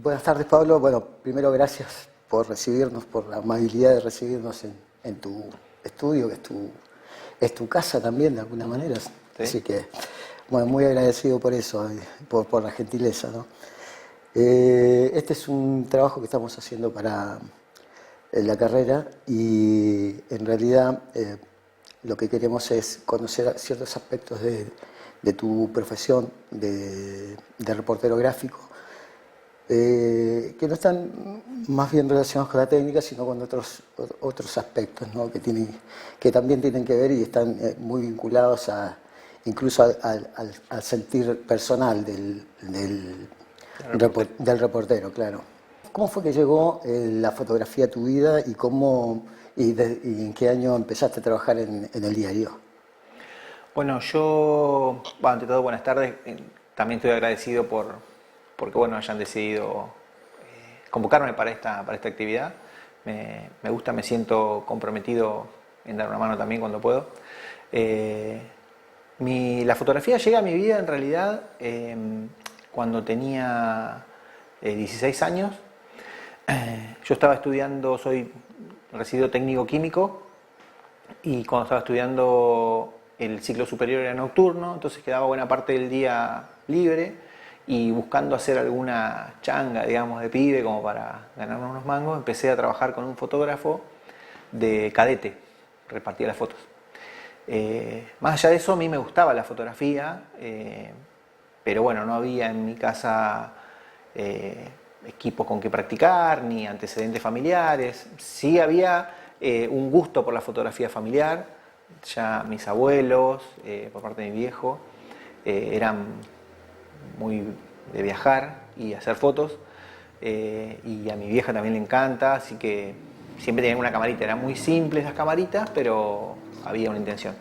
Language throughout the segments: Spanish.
Buenas tardes, Pablo. Bueno, primero gracias por recibirnos, por la amabilidad de recibirnos en tu estudio, que es tu casa también, de alguna manera. Sí. Así que, bueno, muy agradecido por eso, por la gentileza, ¿no? Este es un trabajo que estamos haciendo para la carrera y en realidad lo que queremos es conocer ciertos aspectos de tu profesión de reportero gráfico, que no están más bien relacionados con la técnica, sino con otros aspectos, ¿no? que también tienen que ver y están muy vinculados incluso al sentir personal del reportero, claro. ¿Cómo fue que llegó la fotografía a tu vida y en qué año empezaste a trabajar en el diario? Bueno, ante todo, buenas tardes. También estoy agradecido porque bueno, hayan decidido convocarme para esta actividad. Me gusta, me siento comprometido en dar una mano también cuando puedo. La fotografía llega a mi vida en realidad cuando tenía 16 años. Yo estaba estudiando, soy residuo técnico químico, y cuando estaba estudiando el ciclo superior era nocturno, entonces quedaba buena parte del día libre y buscando hacer alguna changa, digamos, de pibe como para ganarnos unos mangos, empecé a trabajar con un fotógrafo de cadete, repartía las fotos. Más allá de eso, a mí me gustaba la fotografía, pero bueno, no había en mi casa equipos con que practicar, ni antecedentes familiares. Sí había un gusto por la fotografía familiar. Ya mis abuelos, por parte de mi viejo, eran muy de viajar y hacer fotos, y a mi vieja también le encanta, así que siempre tenían una camarita. Eran muy simples las camaritas, pero había una intención.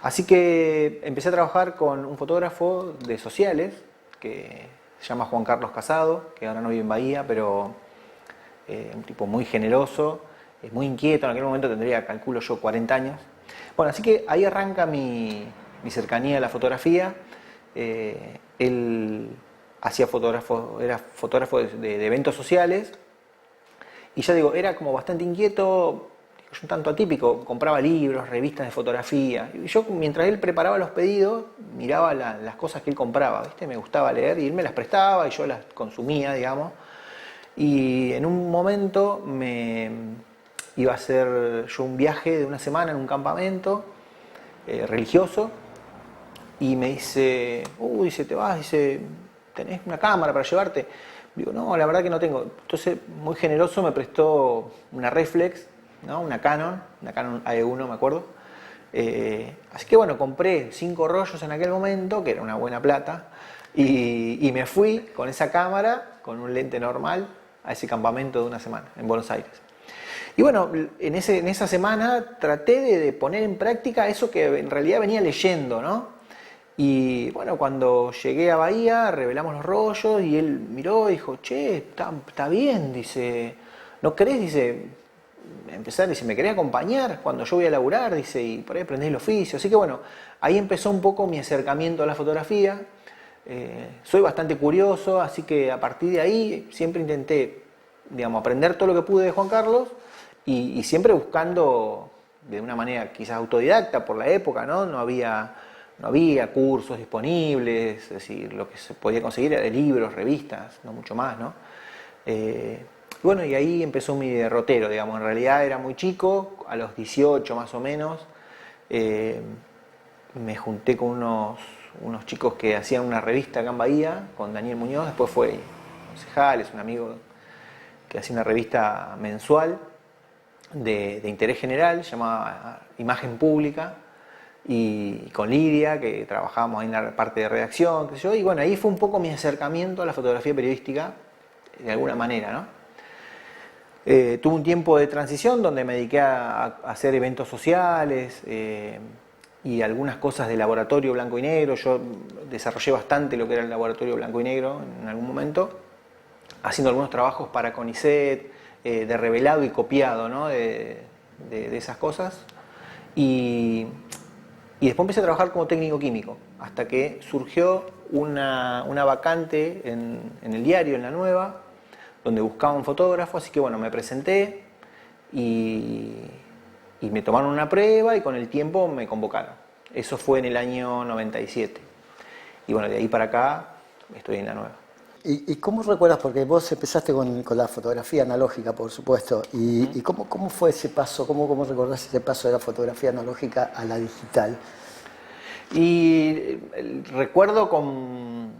Así que empecé a trabajar con un fotógrafo de sociales que se llama Juan Carlos Casado, que ahora no vive en Bahía, pero un tipo muy generoso, muy inquieto. En aquel momento tendría, calculo yo, 40 años. Bueno, así que ahí arranca mi cercanía a la fotografía. Él era fotógrafo de eventos sociales, y ya digo, era como bastante inquieto, un tanto atípico. Compraba libros, revistas de fotografía, y yo, mientras él preparaba los pedidos, miraba las cosas que él compraba, ¿viste? Me gustaba leer y él me las prestaba y yo las consumía, digamos. Y en un momento iba a hacer yo un viaje de una semana en un campamento religioso, y me dice, dice, ¿te vas? Dice, ¿tenés una cámara para llevarte? Digo, no, la verdad que no tengo. Entonces, muy generoso, me prestó una reflex, ¿no? Una Canon AE1, me acuerdo. Así que bueno, compré 5 rollos en aquel momento, que era una buena plata, y me fui con esa cámara, con un lente normal, a ese campamento de una semana en Buenos Aires. Y bueno, en esa semana traté de poner en práctica eso que en realidad venía leyendo, ¿no? Y bueno, cuando llegué a Bahía, revelamos los rollos y él miró y dijo, che, está bien, dice, ¿no querés? Dice, empezar, dice, ¿me querés acompañar cuando yo voy a laburar? Dice, y por ahí aprendés el oficio. Así que bueno, ahí empezó un poco mi acercamiento a la fotografía. Soy bastante curioso, así que a partir de ahí siempre intenté, digamos, aprender todo lo que pude de Juan Carlos, y siempre buscando de una manera quizás autodidacta por la época, ¿no? No había cursos disponibles, es decir, lo que se podía conseguir era de libros, revistas, no mucho más, ¿no? Bueno, y ahí empezó mi derrotero, digamos. En realidad era muy chico, a los 18 más o menos, me junté con unos chicos que hacían una revista acá en Bahía, con Daniel Muñoz. Después fue concejal, es un amigo que hacía una revista mensual de interés general, llamada Imagen Pública, y con Lidia, que trabajábamos ahí en la parte de redacción, qué sé yo. Y bueno, ahí fue un poco mi acercamiento a la fotografía periodística, de alguna manera, ¿no? Tuve un tiempo de transición donde me dediqué a hacer eventos sociales y algunas cosas de laboratorio blanco y negro. Yo desarrollé bastante lo que era el laboratorio blanco y negro en algún momento, haciendo algunos trabajos para CONICET, de revelado y copiado, ¿no? de esas cosas. Y después empecé a trabajar como técnico químico, hasta que surgió una vacante en el diario, en La Nueva, donde buscaba un fotógrafo, así que bueno, me presenté y me tomaron una prueba y con el tiempo me convocaron. Eso fue en el año 97. Y bueno, de ahí para acá estoy en la nueva. ¿Y cómo recuerdas? Porque vos empezaste con la fotografía analógica, por supuesto. ¿Y cómo fue ese paso? ¿Cómo recordás ese paso de la fotografía analógica a la digital? Y recuerdo con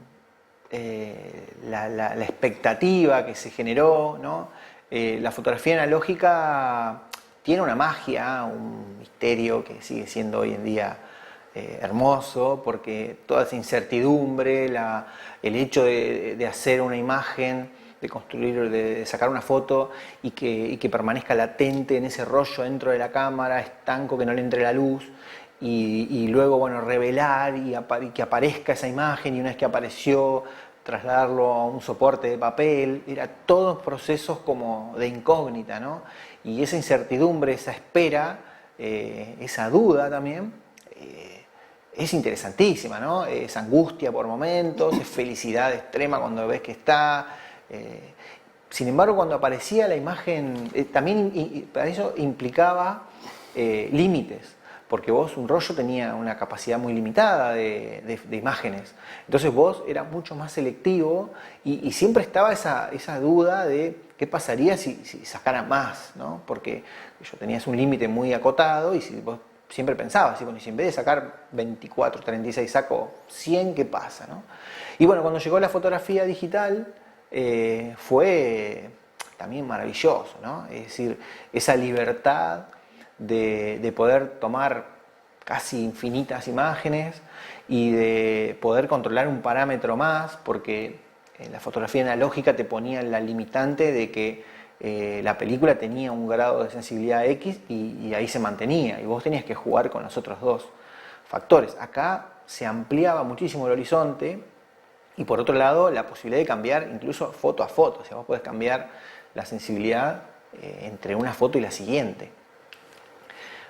la expectativa que se generó, ¿no? La fotografía analógica tiene una magia, un misterio que sigue siendo hoy en día hermoso, porque toda esa incertidumbre, el hecho de hacer una imagen, de construir, de sacar una foto y que permanezca latente en ese rollo dentro de la cámara, estanco, que no le entre la luz, y luego, bueno, revelar y que aparezca esa imagen, y una vez que apareció, trasladarlo a un soporte de papel, era todos procesos como de incógnita, ¿no? Y esa incertidumbre, esa espera, esa duda también, es interesantísima, ¿no? Es angustia por momentos, es felicidad extrema cuando ves que está. Sin embargo, cuando aparecía la imagen, también para eso implicaba límites, porque vos, un rollo tenía una capacidad muy limitada de imágenes. Entonces vos eras mucho más selectivo y siempre estaba esa duda de qué pasaría si sacara más, ¿no? Porque yo tenías un límite muy acotado y si vos siempre pensaba, bueno, y si en vez de sacar 24, 36 saco 100, ¿qué pasa, no? Y bueno, cuando llegó la fotografía digital, fue también maravilloso, ¿no? Es decir, esa libertad de poder tomar casi infinitas imágenes y de poder controlar un parámetro más, porque la fotografía analógica te ponía la limitante de que la película tenía un grado de sensibilidad X y ahí se mantenía, y vos tenías que jugar con los otros dos factores. Acá se ampliaba muchísimo el horizonte y por otro lado la posibilidad de cambiar incluso foto a foto, o sea, vos podés cambiar la sensibilidad entre una foto y la siguiente.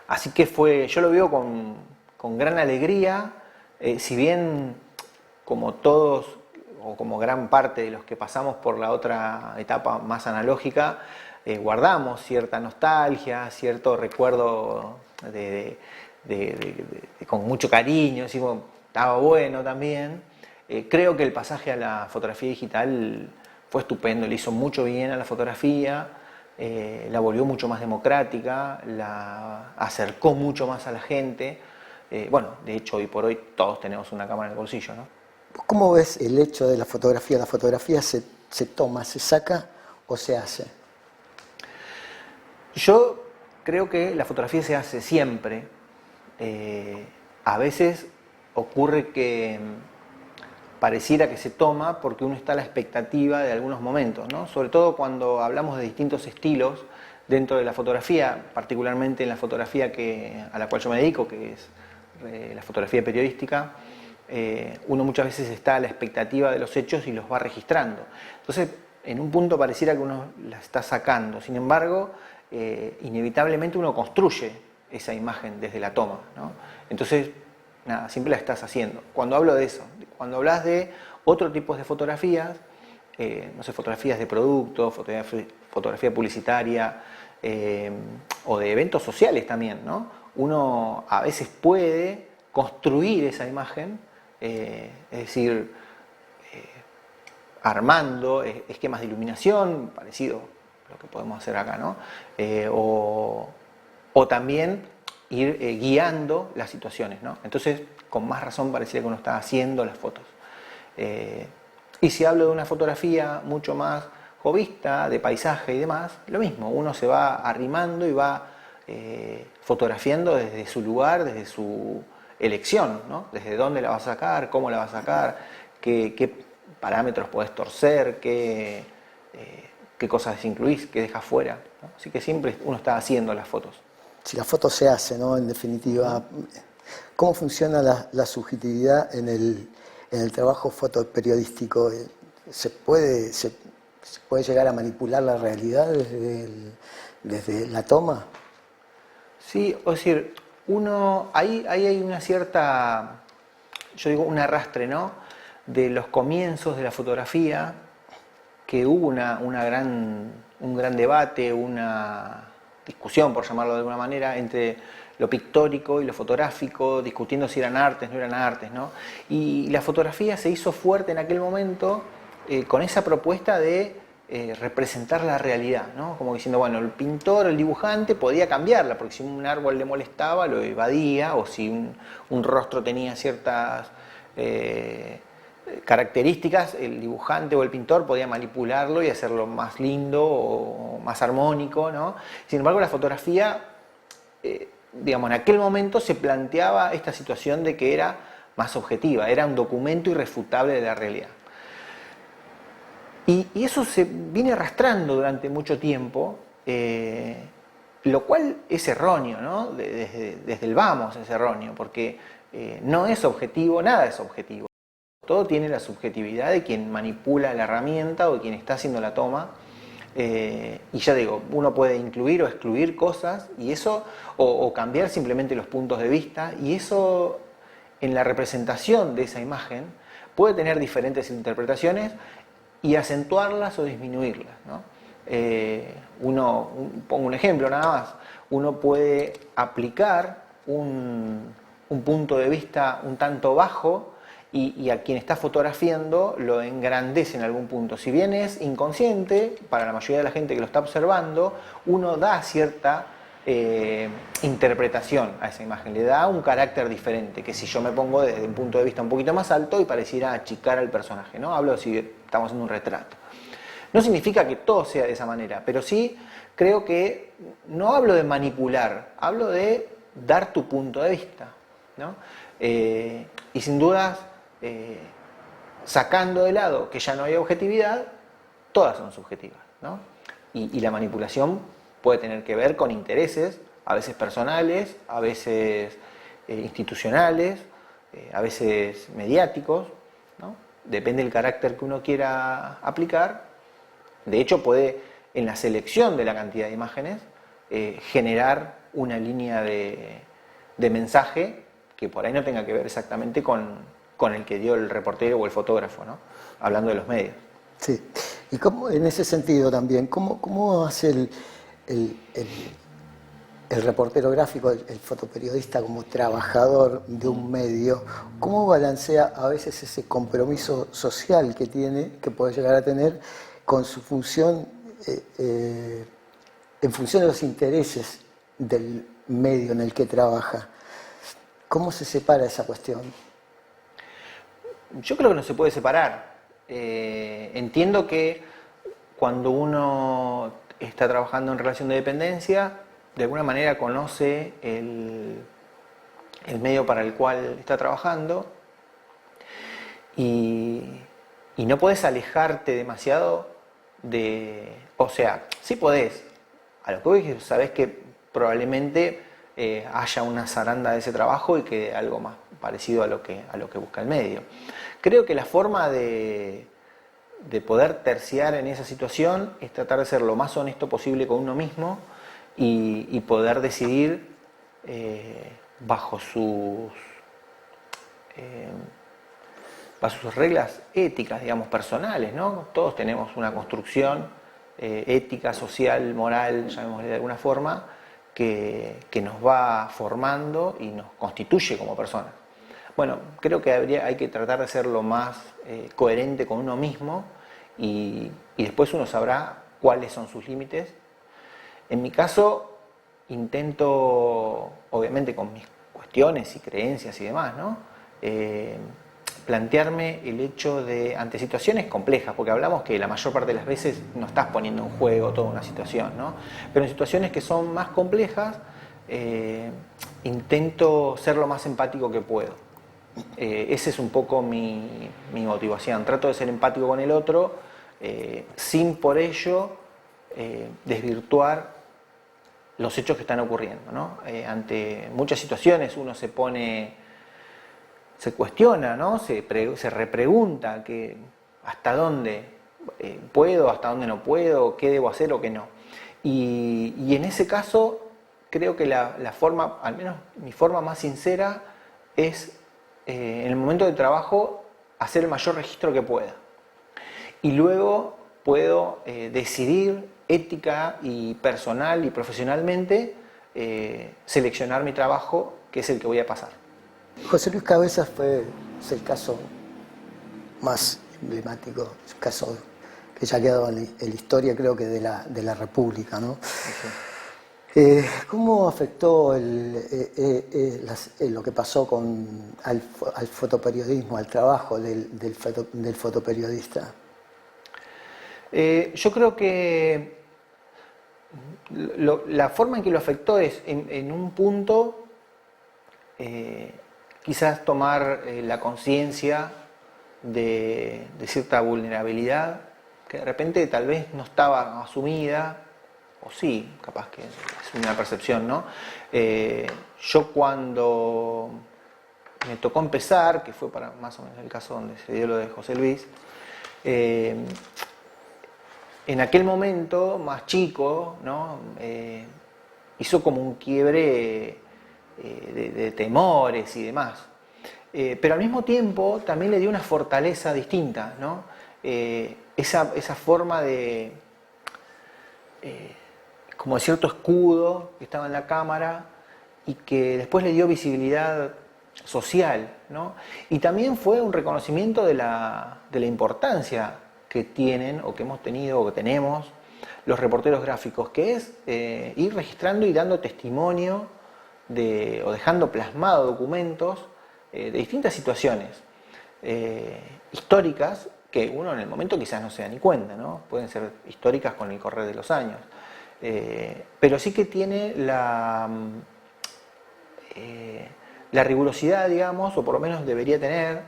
Así que yo lo veo con gran alegría, si bien como todos o como gran parte de los que pasamos por la otra etapa más analógica, guardamos cierta nostalgia, cierto recuerdo con mucho cariño, decimos, estaba bueno también. Creo que el pasaje a la fotografía digital fue estupendo, le hizo mucho bien a la fotografía, la volvió mucho más democrática, la acercó mucho más a la gente. Bueno, de hecho hoy por hoy todos tenemos una cámara en el bolsillo, ¿no? ¿Cómo ves el hecho de la fotografía? ¿La fotografía se toma, se saca o se hace? Yo creo que la fotografía se hace siempre. A veces ocurre que pareciera que se toma porque uno está a la expectativa de algunos momentos, ¿no? Sobre todo cuando hablamos de distintos estilos dentro de la fotografía, particularmente en la fotografía a la cual yo me dedico, que es la fotografía periodística. Uno muchas veces está a la expectativa de los hechos y los va registrando. Entonces, en un punto pareciera que uno la está sacando. Sin embargo, inevitablemente uno construye esa imagen desde la toma, ¿no? Entonces, nada, siempre la estás haciendo. Cuando hablo de eso, cuando hablas de otro tipo de fotografías, no sé, fotografías de producto, fotografía publicitaria, o de eventos sociales también, ¿no? Uno a veces puede construir esa imagen, es decir, armando esquemas de iluminación, parecido a lo que podemos hacer acá, ¿no? O también ir guiando las situaciones, ¿no? Entonces, con más razón pareciera que uno está haciendo las fotos. Y si hablo de una fotografía mucho más jovista, de paisaje y demás, lo mismo, uno se va arrimando y va fotografiando desde su lugar, desde su elección, ¿no? Desde dónde la vas a sacar, cómo la vas a sacar, qué parámetros podés torcer, qué cosas incluís, qué dejas fuera, ¿no? Así que siempre uno está haciendo las fotos. Si la foto se hace, ¿no? En definitiva, ¿cómo funciona la subjetividad en el trabajo fotoperiodístico? ¿Se puede llegar a manipular la realidad desde la toma? Sí, es decir, ahí hay una cierta, yo digo, un arrastre, ¿no? De los comienzos de la fotografía, que hubo un gran debate, una discusión, por llamarlo de alguna manera, entre lo pictórico y lo fotográfico, discutiendo si eran artes, no eran artes, ¿no? Y la fotografía se hizo fuerte en aquel momento con esa propuesta de representar la realidad, ¿no? Como diciendo, bueno, el pintor, el dibujante podía cambiarla, porque si un árbol le molestaba, lo evadía, o si un rostro tenía ciertas características, el dibujante o el pintor podía manipularlo y hacerlo más lindo o más armónico, ¿no? Sin embargo, la fotografía, digamos, en aquel momento se planteaba esta situación de que era más objetiva, era un documento irrefutable de la realidad. Y eso se viene arrastrando durante mucho tiempo, lo cual es erróneo, ¿no? Desde el vamos es erróneo, porque no es objetivo, nada es objetivo. Todo tiene la subjetividad de quien manipula la herramienta o de quien está haciendo la toma. Y ya digo, uno puede incluir o excluir cosas y eso, o cambiar simplemente los puntos de vista, y eso en la representación de esa imagen puede tener diferentes interpretaciones y acentuarlas o disminuirlas, ¿no? Pongo un ejemplo nada más, uno puede aplicar un punto de vista un tanto bajo y a quien está fotografiando lo engrandece en algún punto. Si bien es inconsciente, para la mayoría de la gente que lo está observando, uno da cierta interpretación a esa imagen, le da un carácter diferente, que si yo me pongo desde un punto de vista un poquito más alto y pareciera achicar al personaje, ¿no? Hablo si estamos en un retrato. No significa que todo sea de esa manera, pero sí creo que no hablo de manipular, hablo de dar tu punto de vista, ¿no? Y sin dudas, sacando de lado que ya no hay objetividad, todas son subjetivas, ¿no? Y la manipulación puede tener que ver con intereses, a veces personales, a veces institucionales, a veces mediáticos, ¿no? Depende del carácter que uno quiera aplicar. De hecho, puede, en la selección de la cantidad de imágenes, generar una línea de mensaje que por ahí no tenga que ver exactamente con el que dio el reportero o el fotógrafo, ¿no? Hablando de los medios. Sí, y cómo, en ese sentido también, ¿cómo hace el reportero gráfico, el fotoperiodista como trabajador de un medio, cómo balancea a veces ese compromiso social que tiene, que puede llegar a tener, con su función, en función de los intereses del medio en el que trabaja? ¿Cómo se separa esa cuestión? Yo creo que no se puede separar. Entiendo que cuando uno está trabajando en relación de dependencia, de alguna manera conoce el medio para el cual está trabajando y no podés alejarte demasiado o sea, sí podés, a lo que voy es que sabés que probablemente haya una zaranda de ese trabajo y que algo más parecido a lo que busca el medio. Creo que la forma de poder terciar en esa situación es tratar de ser lo más honesto posible con uno mismo y poder decidir bajo sus reglas éticas, digamos, personales, ¿no? Todos tenemos una construcción ética, social, moral, llamémosle de alguna forma, que nos va formando y nos constituye como personas. Bueno, creo que hay que tratar de ser lo más coherente con uno mismo y después uno sabrá cuáles son sus límites. En mi caso, intento, obviamente con mis cuestiones y creencias y demás, ¿no? Plantearme el hecho de, ante situaciones complejas, porque hablamos que la mayor parte de las veces no estás poniendo en juego toda una situación, ¿no? Pero en situaciones que son más complejas, intento ser lo más empático que puedo. Esa es un poco mi motivación. Trato de ser empático con el otro, sin por ello desvirtuar los hechos que están ocurriendo, ¿no? Ante muchas situaciones uno se cuestiona, ¿no? Se repregunta que hasta dónde puedo, hasta dónde no puedo, qué debo hacer o qué no. Y en ese caso creo que la forma, al menos mi forma más sincera, es en el momento del trabajo hacer el mayor registro que pueda. Y luego puedo decidir ética y personal y profesionalmente seleccionar mi trabajo, que es el que voy a pasar. José Luis Cabezas es el caso más emblemático, es un caso que ya ha quedado en la historia, creo que de la República, ¿no? Sí. ¿Cómo afectó lo que pasó al fotoperiodismo, al trabajo del fotoperiodista? Yo creo que la forma en que lo afectó es, en un punto, quizás tomar la conciencia de cierta vulnerabilidad que de repente tal vez no estaba asumida, o sí, capaz que es una percepción, ¿no? Yo cuando me tocó empezar, que fue para más o menos el caso donde se dio lo de José Luis, en aquel momento, más chico, ¿no? Hizo como un quiebre de temores y demás. Pero al mismo tiempo también le dio una fortaleza distinta, ¿no? Esa forma de como de cierto escudo que estaba en la cámara y que después le dio visibilidad social, ¿no? Y también fue un reconocimiento de la importancia que tienen o que hemos tenido o que tenemos los reporteros gráficos, que es ir registrando y dando testimonio o dejando plasmado documentos de distintas situaciones históricas que uno en el momento quizás no se da ni cuenta, ¿no? Pueden ser históricas con el correr de los años, pero sí que tiene la rigurosidad, digamos, o por lo menos debería tener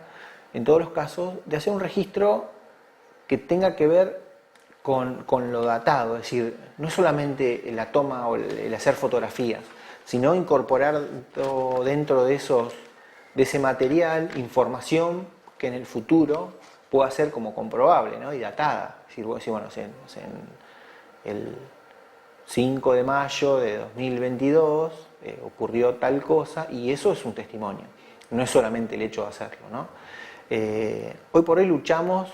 en todos los casos, de hacer un registro que tenga que ver con lo datado, es decir, no solamente la toma o el hacer fotografías, sino incorporar dentro de ese material información que en el futuro pueda ser como comprobable, ¿no? Y datada. Es decir, vos decís, bueno, en el 5 de mayo de 2022 ocurrió tal cosa, y eso es un testimonio, no es solamente el hecho de hacerlo, ¿no? Hoy por hoy luchamos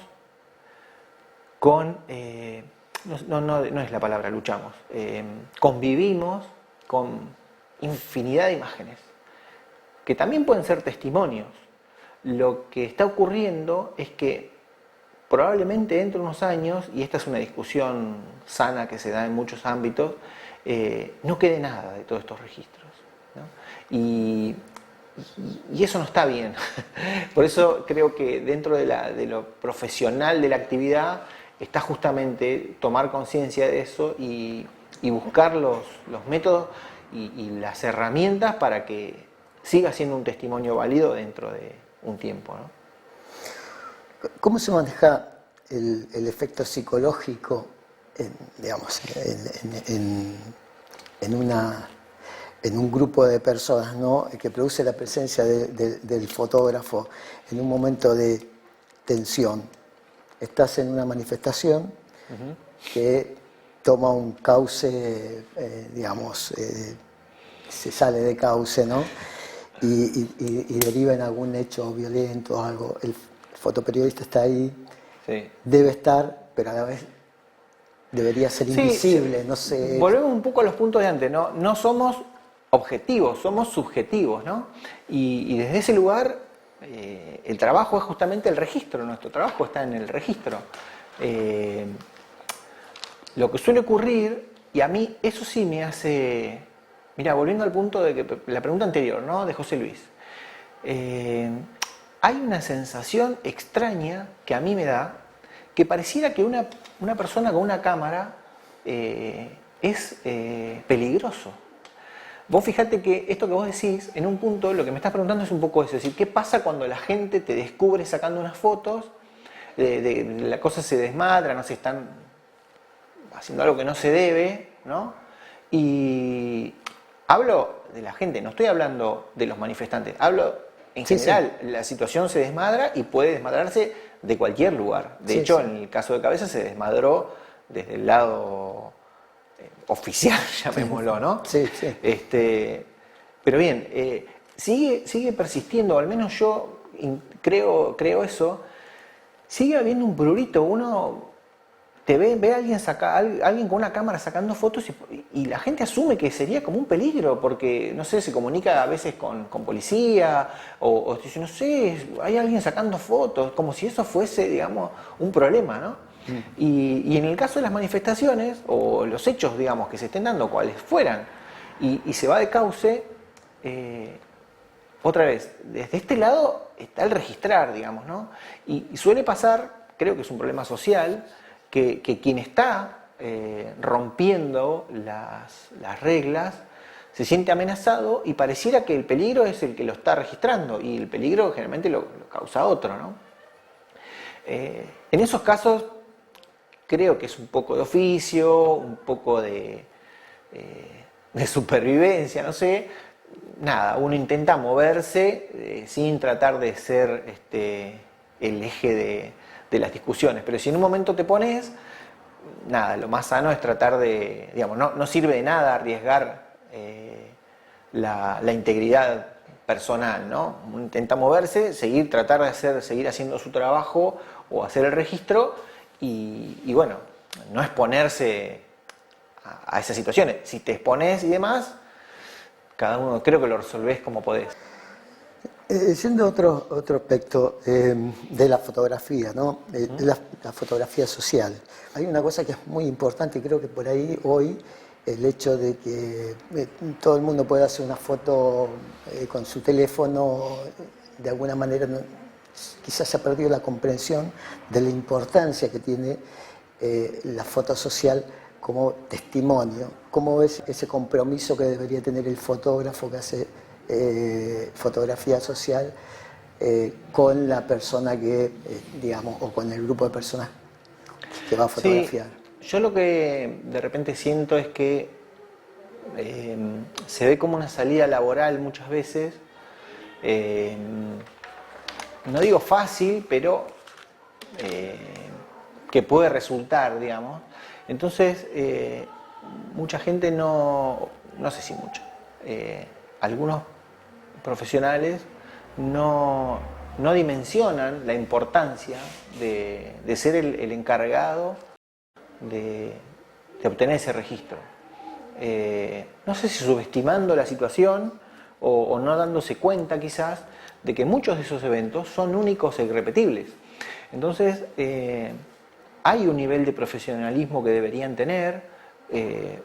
con, no es la palabra luchamos, convivimos con infinidad de imágenes, que también pueden ser testimonios. Lo que está ocurriendo es que probablemente dentro de unos años, y esta es una discusión sana que se da en muchos ámbitos, no quede nada de todos estos registros, ¿no? Y eso no está bien. Por eso creo que dentro de lo profesional de la actividad está justamente tomar conciencia de eso y buscar los métodos y las herramientas para que siga siendo un testimonio válido dentro de un tiempo, ¿no? ¿Cómo se maneja el efecto psicológico en un grupo de personas, ¿no?, que produce la presencia del fotógrafo en un momento de tensión? Estás en una manifestación que toma un cauce, se sale de cauce, ¿no? Y deriva en algún hecho violento o algo. El fotoperiodista está ahí, sí, debe estar, pero a la vez debería ser invisible, sí, no sé. Volvemos un poco a los puntos de antes, ¿no? No somos objetivos, somos subjetivos, ¿no? Y desde ese lugar el trabajo es justamente el registro, nuestro trabajo está en el registro. Lo que suele ocurrir, y a mí eso sí me hace... Mira, volviendo al punto de que la pregunta anterior, ¿no?, de José Luis, hay una sensación extraña que a mí me da, que pareciera que una persona con una cámara es peligroso. Vos fijate que esto que vos decís, en un punto lo que me estás preguntando es un poco eso, es decir, ¿qué pasa cuando la gente te descubre sacando unas fotos, la cosa se desmadra, no sé, están haciendo algo que no se debe, ¿no? Y hablo de la gente, no estoy hablando de los manifestantes, hablo en general, sí. La situación se desmadra y puede desmadrarse de cualquier lugar. De hecho, en el caso de Cabeza se desmadró desde el lado oficial, llamémoslo, ¿no? Sí, sí. Pero bien, sigue persistiendo, al menos yo creo eso, sigue habiendo un prurito. Uno ve a alguien, alguien con una cámara sacando fotos y la gente asume que sería como un peligro porque, no sé, se comunica a veces con policía o dice, no sé, hay alguien sacando fotos, como si eso fuese, digamos, un problema, ¿no? Y en el caso de las manifestaciones o los hechos, digamos, que se estén dando, cuales fueran, y se va de cauce, otra vez, desde este lado está el registrar, digamos, ¿no? Y suele pasar, creo que es un problema social, que quien está rompiendo las reglas se siente amenazado y pareciera que el peligro es el que lo está registrando y el peligro generalmente lo causa otro, ¿no? En esos casos creo que es un poco de oficio, un poco de supervivencia, no sé. Nada, uno intenta moverse sin tratar de ser el eje de las discusiones, pero si en un momento te pones, nada, lo más sano es tratar de, digamos, no sirve de nada arriesgar la integridad personal, ¿no? Uno intenta moverse, tratar de seguir haciendo su trabajo o hacer el registro y bueno, no exponerse a esas situaciones. Si te expones y demás, cada uno creo que lo resolvés como podés. Siendo otro aspecto de la fotografía, ¿no? La fotografía social. Hay una cosa que es muy importante y creo que por ahí hoy el hecho de que todo el mundo pueda hacer una foto con su teléfono, de alguna manera quizás se ha perdido la comprensión de la importancia que tiene la foto social como testimonio. ¿Cómo ves ese compromiso que debería tener el fotógrafo que hace fotografía social con la persona que, digamos, o con el grupo de personas que va a fotografiar? Sí, yo lo que de repente siento es que se ve como una salida laboral muchas veces, no digo fácil, pero que puede resultar, digamos. Entonces, mucha gente no sé si mucho, algunos profesionales no dimensionan la importancia de ser el encargado de obtener ese registro. No sé si subestimando la situación o no dándose cuenta quizás de que muchos de esos eventos son únicos e irrepetibles. Entonces, hay un nivel de profesionalismo que deberían tener,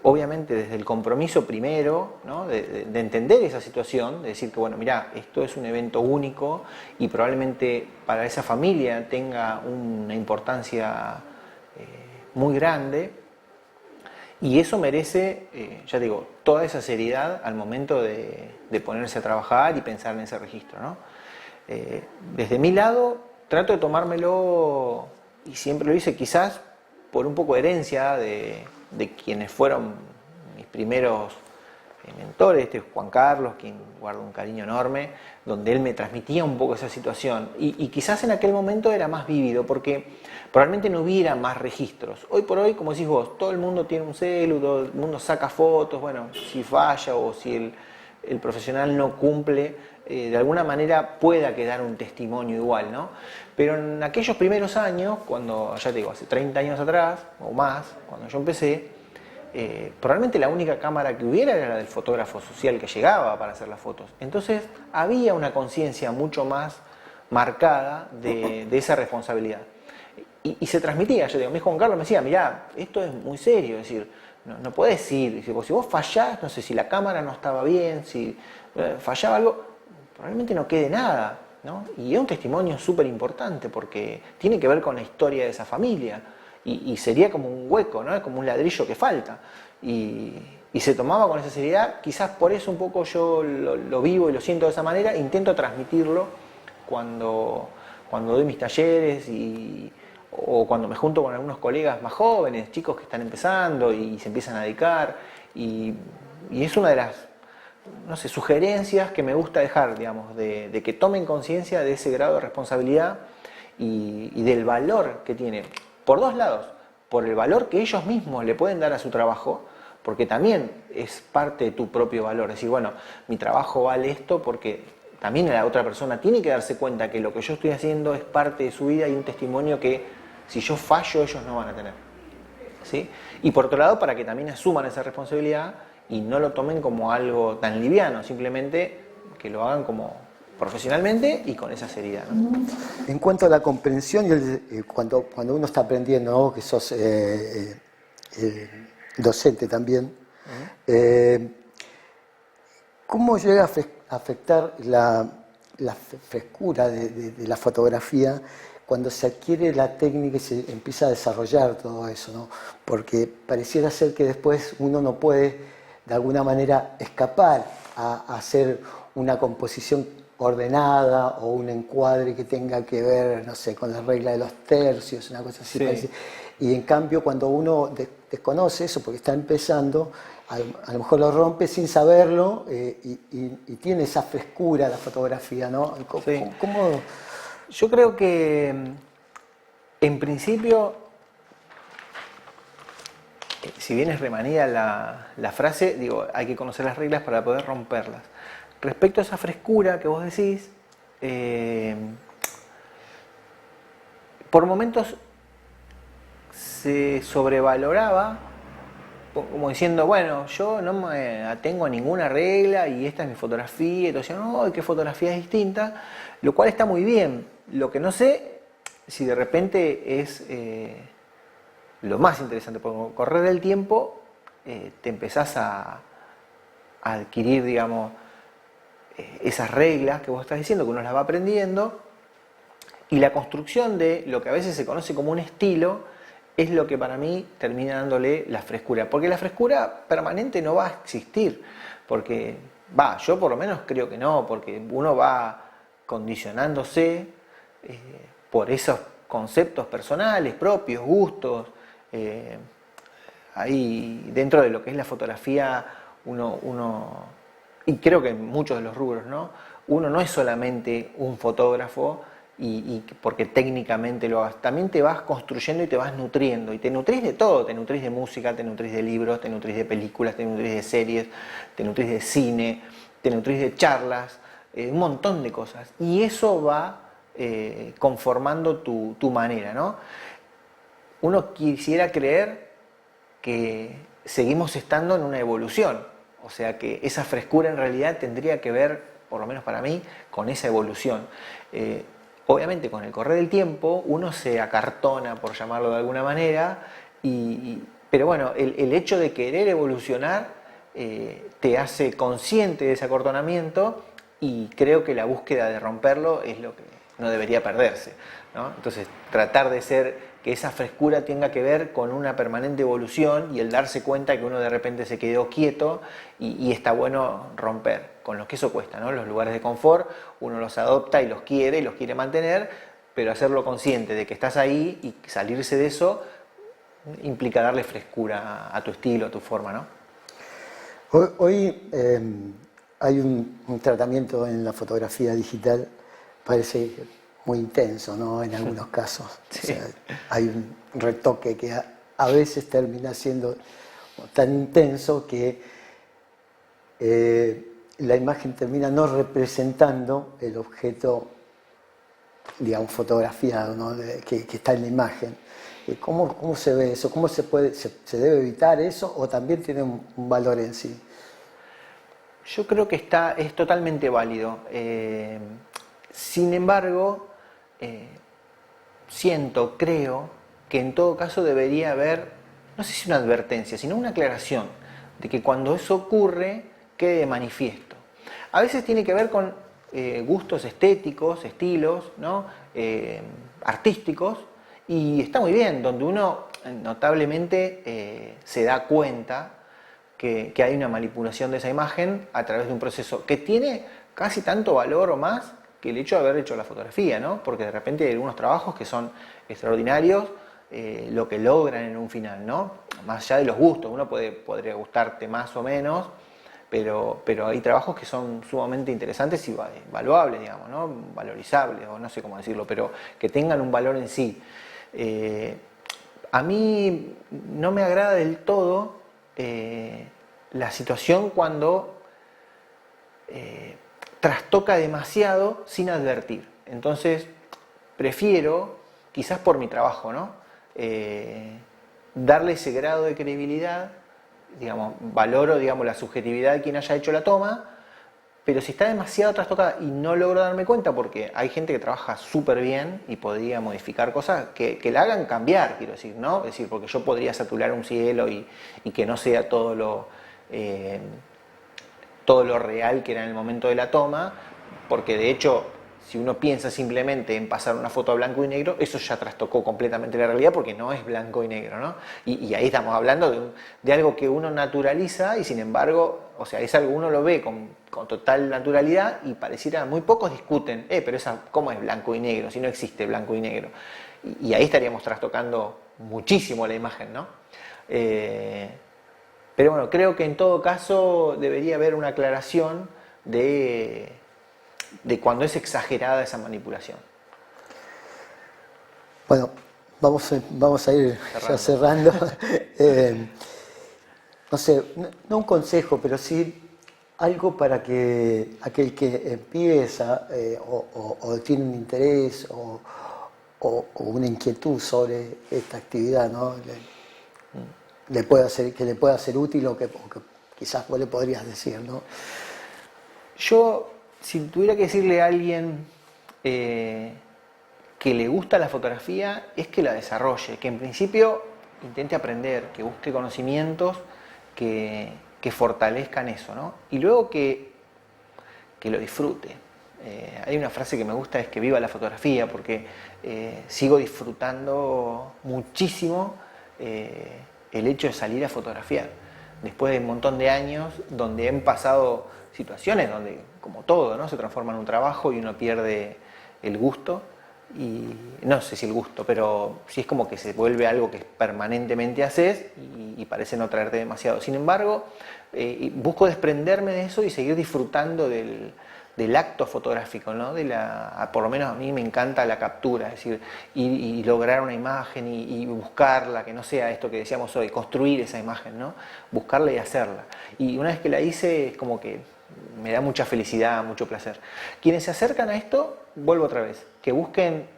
obviamente desde el compromiso primero, ¿no? de entender esa situación, de decir que bueno, mirá, esto es un evento único y probablemente para esa familia tenga una importancia muy grande y eso merece, ya digo, toda esa seriedad al momento de ponerse a trabajar y pensar en ese registro, ¿no? Desde mi lado trato de tomármelo, y siempre lo hice quizás por un poco de herencia de quienes fueron mis primeros mentores, Juan Carlos, quien guardo un cariño enorme, donde él me transmitía un poco esa situación. Y quizás en aquel momento era más vívido, porque probablemente no hubiera más registros. Hoy por hoy, como decís vos, todo el mundo tiene un celu, todo el mundo saca fotos, bueno, si falla o si el profesional no cumple, de alguna manera pueda quedar un testimonio igual, ¿no? Pero en aquellos primeros años, cuando, ya te digo, hace 30 años atrás o más, cuando yo empecé, probablemente la única cámara que hubiera era la del fotógrafo social que llegaba para hacer las fotos. Entonces había una conciencia mucho más marcada de esa responsabilidad. Y se transmitía, yo digo, mi Juan Carlos me decía, mirá, esto es muy serio, es decir, no podés ir, si vos fallás, no sé si la cámara no estaba bien, si fallaba algo, probablemente no quede nada, ¿no? Y es un testimonio súper importante porque tiene que ver con la historia de esa familia y sería como un hueco, ¿no? Es como un ladrillo que falta y se tomaba con esa seriedad. Quizás por eso un poco yo lo vivo y lo siento de esa manera, intento transmitirlo cuando doy mis talleres o cuando me junto con algunos colegas más jóvenes, chicos que están empezando y se empiezan a dedicar y es una de las, no sé, sugerencias que me gusta dejar, digamos, de que tomen conciencia de ese grado de responsabilidad y del valor que tiene, por dos lados, por el valor que ellos mismos le pueden dar a su trabajo, porque también es parte de tu propio valor, es decir, bueno, mi trabajo vale esto porque también la otra persona tiene que darse cuenta que lo que yo estoy haciendo es parte de su vida y un testimonio que si yo fallo ellos no van a tener. ¿sí? Y por otro lado, para que también asuman esa responsabilidad y no lo tomen como algo tan liviano, simplemente que lo hagan como profesionalmente y con esa seriedad, ¿no? En cuanto a la comprensión, y cuando uno está aprendiendo, ¿no? Que sos docente también, ¿cómo llega a afectar la frescura de la fotografía cuando se adquiere la técnica y se empieza a desarrollar todo eso, ¿no? Porque pareciera ser que después uno no puede de alguna manera escapar a hacer una composición ordenada o un encuadre que tenga que ver, no sé, con la regla de los tercios, una cosa así. Sí. Y en cambio, cuando uno desconoce eso porque está empezando, a lo mejor lo rompe sin saberlo y tiene esa frescura la fotografía, ¿no? Sí. ¿Cómo? Yo creo que en principio, si bien es remanida la frase, digo, hay que conocer las reglas para poder romperlas. Respecto a esa frescura que vos decís, por momentos se sobrevaloraba, como diciendo, bueno, yo no me atengo a ninguna regla y esta es mi fotografía, y entonces, no, qué fotografía es distinta, lo cual está muy bien. Lo que no sé si de repente es lo más interesante, porque con correr el tiempo te empezás a adquirir, digamos, esas reglas que vos estás diciendo, que uno las va aprendiendo, y la construcción de lo que a veces se conoce como un estilo es lo que para mí termina dándole la frescura, porque la frescura permanente no va a existir, porque yo por lo menos creo que no, porque uno va condicionándose por esos conceptos personales, propios, gustos. Ahí dentro de lo que es la fotografía, y creo que en muchos de los rubros, ¿no? Uno no es solamente un fotógrafo y porque técnicamente lo hagas, también te vas construyendo y te vas nutriendo, y te nutrís de todo, te nutrís de música, te nutrís de libros, te nutrís de películas, te nutrís de series, te nutrís de cine, te nutrís de charlas, un montón de cosas, y eso va conformando tu manera, ¿no? Uno quisiera creer que seguimos estando en una evolución, o sea que esa frescura en realidad tendría que ver, por lo menos para mí, con esa evolución. Obviamente con el correr del tiempo uno se acartona, por llamarlo de alguna manera, pero bueno, el hecho de querer evolucionar te hace consciente de ese acortonamiento, y creo que la búsqueda de romperlo es lo que no debería perderse, ¿no? Entonces, tratar de ser que esa frescura tenga que ver con una permanente evolución y el darse cuenta que uno de repente se quedó quieto y está bueno romper, con los que eso cuesta, ¿no? Los lugares de confort uno los adopta y los quiere mantener, pero hacerlo consciente de que estás ahí y salirse de eso implica darle frescura a tu estilo, a tu forma, ¿no? Hoy hay un tratamiento en la fotografía digital, parece muy intenso, ¿no? En algunos casos. Sí. O sea, hay un retoque que a veces termina siendo tan intenso que la imagen termina no representando el objeto, digamos, fotografiado, ¿no? que está en la imagen. ¿Cómo se ve eso? ¿Cómo se debe evitar eso o también tiene un valor en sí? Yo creo que es totalmente válido. Sin embargo, creo que en todo caso debería haber, no sé si una advertencia, sino una aclaración de que cuando eso ocurre quede de manifiesto. A veces tiene que ver con gustos estéticos, estilos, ¿no? Artísticos, y está muy bien, donde uno notablemente se da cuenta que hay una manipulación de esa imagen a través de un proceso que tiene casi tanto valor o más que el hecho de haber hecho la fotografía, ¿no? Porque de repente hay algunos trabajos que son extraordinarios, lo que logran en un final, ¿no? Más allá de los gustos, podría gustarte más o menos, pero hay trabajos que son sumamente interesantes y valuables, digamos, ¿no? Valorizables, o no sé cómo decirlo, pero que tengan un valor en sí. A mí no me agrada del todo la situación cuando trastoca demasiado sin advertir. Entonces, prefiero, quizás por mi trabajo, ¿no? darle ese grado de credibilidad, digamos, valoro, digamos, la subjetividad de quien haya hecho la toma, pero si está demasiado trastocada y no logro darme cuenta, porque hay gente que trabaja súper bien y podría modificar cosas que la hagan cambiar, quiero decir, ¿no? Es decir, porque yo podría saturar un cielo y que no sea todo lo real que era en el momento de la toma, porque de hecho, si uno piensa simplemente en pasar una foto a blanco y negro, eso ya trastocó completamente la realidad porque no es blanco y negro, ¿no? Y ahí estamos hablando de algo que uno naturaliza y sin embargo, o sea, es algo que uno lo ve con total naturalidad y pareciera, muy pocos discuten, pero ¿cómo es blanco y negro? Si no existe blanco y negro. Y ahí estaríamos trastocando muchísimo la imagen, ¿no? Pero bueno, creo que en todo caso debería haber una aclaración de cuando es exagerada esa manipulación. Bueno, vamos a ir ya cerrando. No sé, no un consejo, pero sí algo para que aquel que empieza o tiene un interés o una inquietud sobre esta actividad, ¿no? que le pueda ser útil o que quizás vos le podrías decir, ¿no? Yo, si tuviera que decirle a alguien que le gusta la fotografía, es que la desarrolle, que en principio intente aprender, que busque conocimientos que fortalezcan eso, ¿no? Y luego que lo disfrute. Hay una frase que me gusta, es que viva la fotografía, porque sigo disfrutando muchísimo el hecho de salir a fotografiar. Después de un montón de años donde han pasado situaciones donde, como todo, ¿no? Se transforma en un trabajo y uno pierde el gusto. Y no sé si el gusto, pero sí es como que se vuelve algo que permanentemente haces y parece no traerte demasiado. Sin embargo, busco desprenderme de eso y seguir disfrutando del acto fotográfico, ¿no? Por lo menos a mí me encanta la captura, es decir, y lograr una imagen y buscarla, que no sea esto que decíamos hoy, construir esa imagen, ¿no? Buscarla y hacerla. Y una vez que la hice, es como que me da mucha felicidad, mucho placer. Quienes se acercan a esto, vuelvo otra vez, que busquen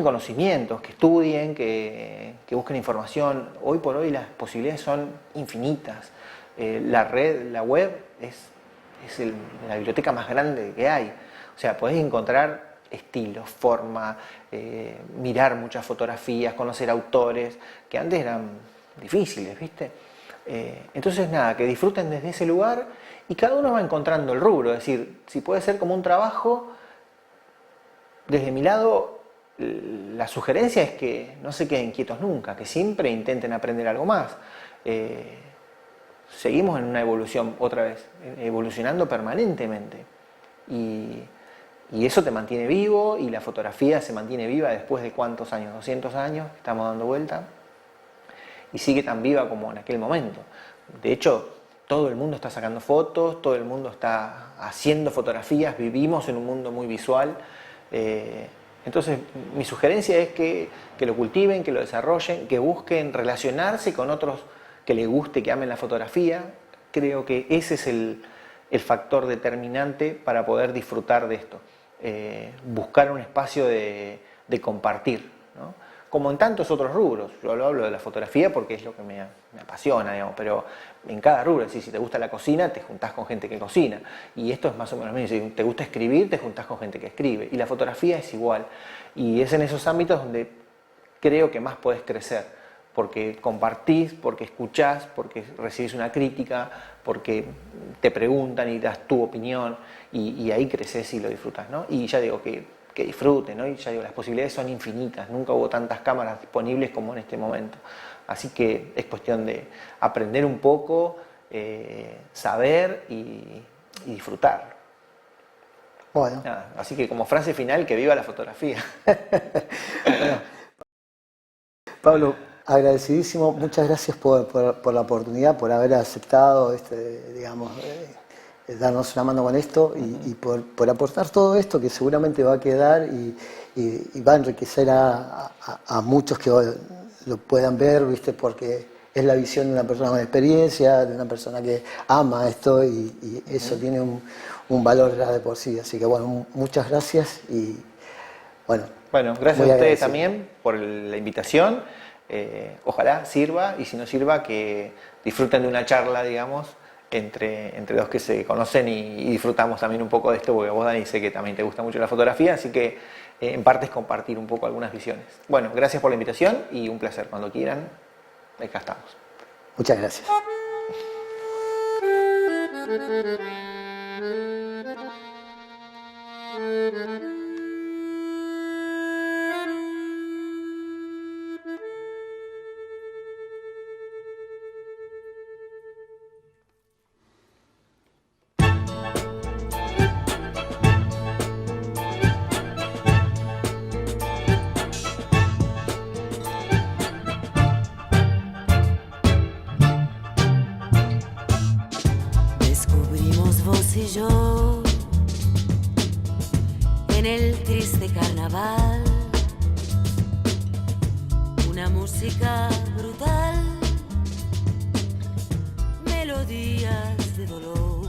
conocimientos, que estudien, que busquen información. Hoy por hoy las posibilidades son infinitas. La web es la biblioteca más grande que hay. O sea, podés encontrar estilos, forma, mirar muchas fotografías, conocer autores, que antes eran difíciles, ¿viste? Entonces nada, que disfruten desde ese lugar y cada uno va encontrando el rubro, es decir, si puede ser como un trabajo, desde mi lado la sugerencia es que no se queden quietos nunca, que siempre intenten aprender algo más. Seguimos en una evolución otra vez, evolucionando permanentemente y eso te mantiene vivo y la fotografía se mantiene viva después de ¿cuántos años? 200 años, estamos dando vuelta. Y sigue tan viva como en aquel momento. De hecho, todo el mundo está sacando fotos, todo el mundo está haciendo fotografías, vivimos en un mundo muy visual. Entonces, mi sugerencia es que lo cultiven, que lo desarrollen, que busquen relacionarse con otros que les guste, que amen la fotografía. Creo que ese es el factor determinante para poder disfrutar de esto. Buscar un espacio de compartir, ¿no? Como en tantos otros rubros. Yo lo hablo de la fotografía porque es lo que me apasiona, digamos, pero en cada rubro, es decir, si te gusta la cocina, te juntás con gente que cocina. Y esto es más o menos lo mismo. Si te gusta escribir, te juntás con gente que escribe. Y la fotografía es igual. Y es en esos ámbitos donde creo que más podés crecer. Porque compartís, porque escuchás, porque recibís una crítica, porque te preguntan y das tu opinión. Y ahí creces y lo disfrutás, ¿no? Y ya digo que disfruten, ¿no? Y ya digo, las posibilidades son infinitas, nunca hubo tantas cámaras disponibles como en este momento. Así que es cuestión de aprender un poco, saber y disfrutar. Bueno. Nada, así que como frase final, que viva la fotografía. Bueno, Pablo, agradecidísimo, muchas gracias por la oportunidad, por haber aceptado digamos, darnos una mano con esto y por aportar todo esto que seguramente va a quedar y va a enriquecer a muchos que lo puedan ver, ¿viste? Porque es la visión de una persona con experiencia, de una persona que ama esto y eso tiene un valor ya de por sí. Así que bueno, muchas gracias y bueno. Bueno, gracias a ustedes también por la invitación. Ojalá sirva, y si no sirva, que disfruten de una charla, digamos, entre dos que se conocen y disfrutamos también un poco de esto, porque vos, Dani, sé que también te gusta mucho la fotografía, así que en parte es compartir un poco algunas visiones. Bueno, gracias por la invitación y un placer. Cuando quieran, acá estamos. Muchas gracias. Descubrimos vos y yo en el triste carnaval una música brutal, melodías de dolor.